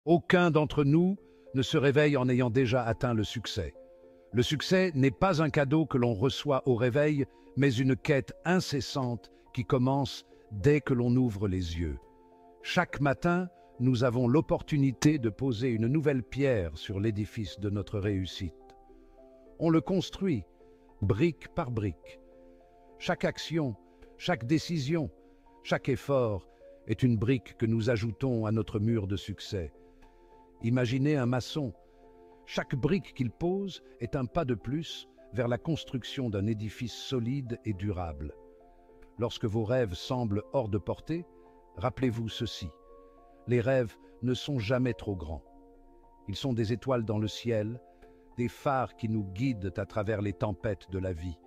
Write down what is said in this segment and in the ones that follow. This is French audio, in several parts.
Aucun d'entre nous ne se réveille en ayant déjà atteint le succès. Le succès n'est pas un cadeau que l'on reçoit au réveil, mais une quête incessante qui commence dès que l'on ouvre les yeux. Chaque matin, nous avons l'opportunité de poser une nouvelle pierre sur l'édifice de notre réussite. On le construit, brique par brique. Chaque action, chaque décision, chaque effort est une brique que nous ajoutons à notre mur de succès. Imaginez un maçon. Chaque brique qu'il pose est un pas de plus vers la construction d'un édifice solide et durable. Lorsque vos rêves semblent hors de portée, rappelez-vous ceci. Les rêves ne sont jamais trop grands. Ils sont des étoiles dans le ciel, des phares qui nous guident à travers les tempêtes de la vie.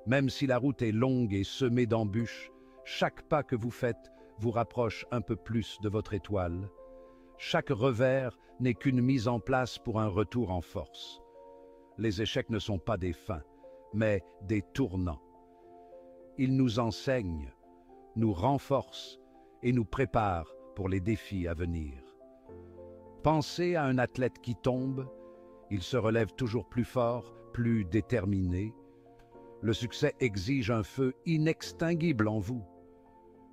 Même si la route est longue et semée d'embûches, chaque pas que vous faites vous rapproche un peu plus de votre étoile. Chaque revers n'est qu'une mise en place pour un retour en force. Les échecs ne sont pas des fins, mais des tournants. Ils nous enseignent, nous renforcent et nous préparent pour les défis à venir. Pensez à un athlète qui tombe, il se relève toujours plus fort, plus déterminé. Le succès exige un feu inextinguible en vous.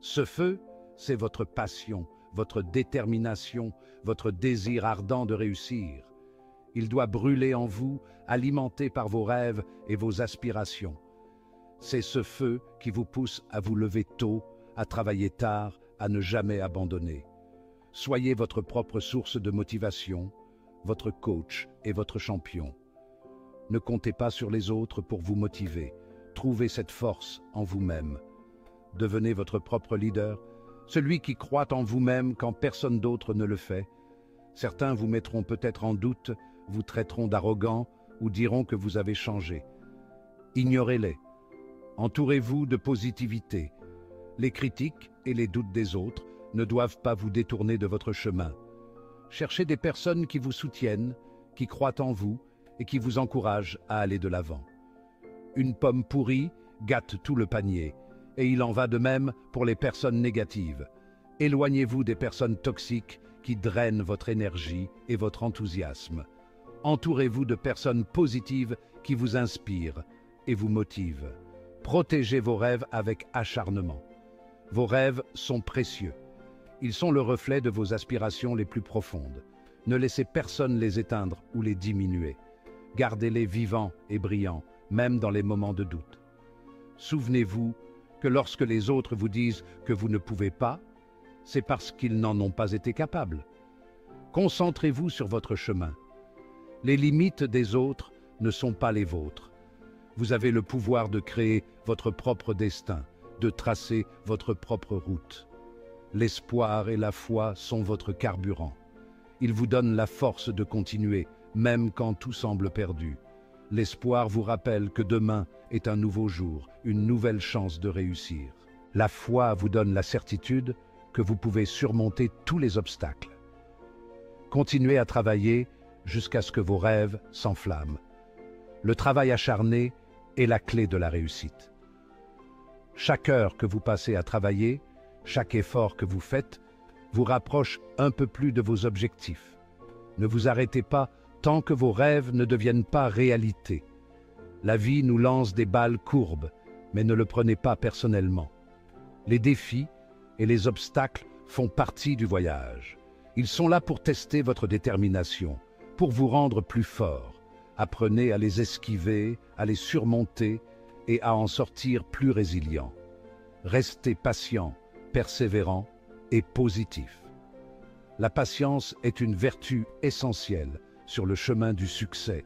Ce feu, c'est votre passion, votre détermination, votre désir ardent de réussir. Il doit brûler en vous, alimenté par vos rêves et vos aspirations. C'est ce feu qui vous pousse à vous lever tôt, à travailler tard, à ne jamais abandonner. Soyez votre propre source de motivation, votre coach et votre champion. Ne comptez pas sur les autres pour vous motiver. Trouvez cette force en vous-même. Devenez votre propre leader, celui qui croit en vous-même quand personne d'autre ne le fait. Certains vous mettront peut-être en doute, vous traiteront d'arrogant ou diront que vous avez changé. Ignorez-les. Entourez-vous de positivité. Les critiques et les doutes des autres ne doivent pas vous détourner de votre chemin. Cherchez des personnes qui vous soutiennent, qui croient en vous et qui vous encouragent à aller de l'avant. Une pomme pourrie gâte tout le panier, et il en va de même pour les personnes négatives. Éloignez-vous des personnes toxiques qui drainent votre énergie et votre enthousiasme. Entourez-vous de personnes positives qui vous inspirent et vous motivent. Protégez vos rêves avec acharnement. Vos rêves sont précieux. Ils sont le reflet de vos aspirations les plus profondes. Ne laissez personne les éteindre ou les diminuer. Gardez-les vivants et brillants, même dans les moments de doute. Souvenez-vous que lorsque les autres vous disent que vous ne pouvez pas, c'est parce qu'ils n'en ont pas été capables. Concentrez-vous sur votre chemin. Les limites des autres ne sont pas les vôtres. Vous avez le pouvoir de créer votre propre destin, de tracer votre propre route. L'espoir et la foi sont votre carburant. Ils vous donnent la force de continuer, même quand tout semble perdu. L'espoir vous rappelle que demain est un nouveau jour, une nouvelle chance de réussir. La foi vous donne la certitude que vous pouvez surmonter tous les obstacles. Continuez à travailler jusqu'à ce que vos rêves s'enflamment. Le travail acharné est la clé de la réussite. Chaque heure que vous passez à travailler, chaque effort que vous faites, vous rapproche un peu plus de vos objectifs. Ne vous arrêtez pas tant que vos rêves ne deviennent pas réalité. La vie nous lance des balles courbes, mais ne le prenez pas personnellement. Les défis et les obstacles font partie du voyage. Ils sont là pour tester votre détermination, pour vous rendre plus fort. Apprenez à les esquiver, à les surmonter et à en sortir plus résilient. Restez patient, persévérant et positif. La patience est une vertu essentielle sur le chemin du succès.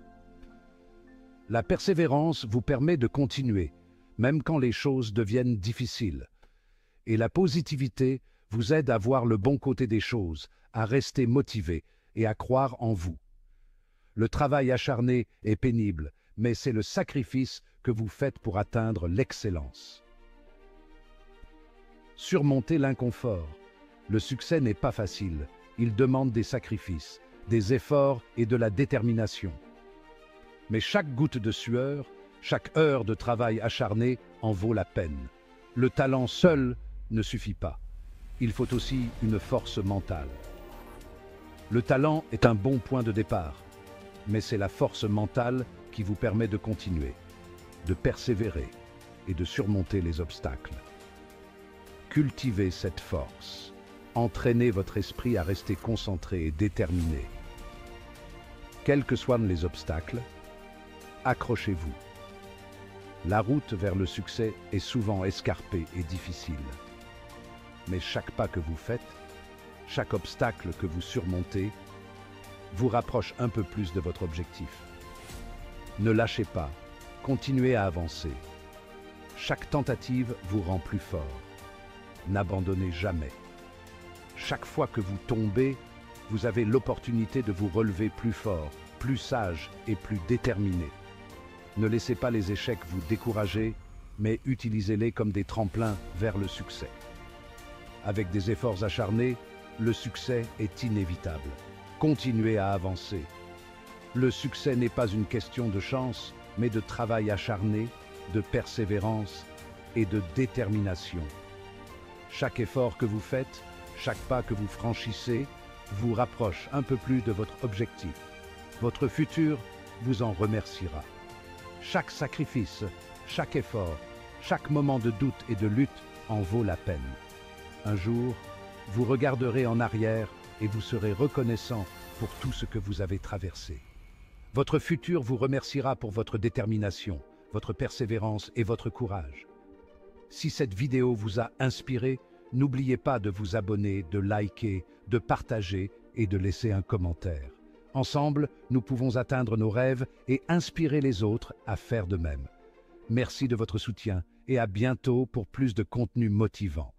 La persévérance vous permet de continuer, même quand les choses deviennent difficiles. Et la positivité vous aide à voir le bon côté des choses, à rester motivé et à croire en vous. Le travail acharné est pénible, mais c'est le sacrifice que vous faites pour atteindre l'excellence. Surmonter l'inconfort. Le succès n'est pas facile, il demande des sacrifices, des efforts et de la détermination. Mais chaque goutte de sueur, chaque heure de travail acharné en vaut la peine. Le talent seul ne suffit pas. Il faut aussi une force mentale. Le talent est un bon point de départ, mais c'est la force mentale qui vous permet de continuer, de persévérer et de surmonter les obstacles. Cultivez cette force. Entraînez votre esprit à rester concentré et déterminé. Quels que soient les obstacles, accrochez-vous. La route vers le succès est souvent escarpée et difficile. Mais chaque pas que vous faites, chaque obstacle que vous surmontez, vous rapproche un peu plus de votre objectif. Ne lâchez pas, continuez à avancer. Chaque tentative vous rend plus fort. N'abandonnez jamais. Chaque fois que vous tombez, vous avez l'opportunité de vous relever plus fort, plus sage et plus déterminé. Ne laissez pas les échecs vous décourager, mais utilisez-les comme des tremplins vers le succès. Avec des efforts acharnés, le succès est inévitable. Continuez à avancer. Le succès n'est pas une question de chance, mais de travail acharné, de persévérance et de détermination. Chaque effort que vous faites, chaque pas que vous franchissez, vous rapproche un peu plus de votre objectif. Votre futur vous en remerciera. Chaque sacrifice, chaque effort, chaque moment de doute et de lutte en vaut la peine. Un jour, vous regarderez en arrière et vous serez reconnaissant pour tout ce que vous avez traversé. Votre futur vous remerciera pour votre détermination, votre persévérance et votre courage. Si cette vidéo vous a inspiré, n'oubliez pas de vous abonner, de liker, de partager et de laisser un commentaire. Ensemble, nous pouvons atteindre nos rêves et inspirer les autres à faire de même. Merci de votre soutien et à bientôt pour plus de contenu motivant.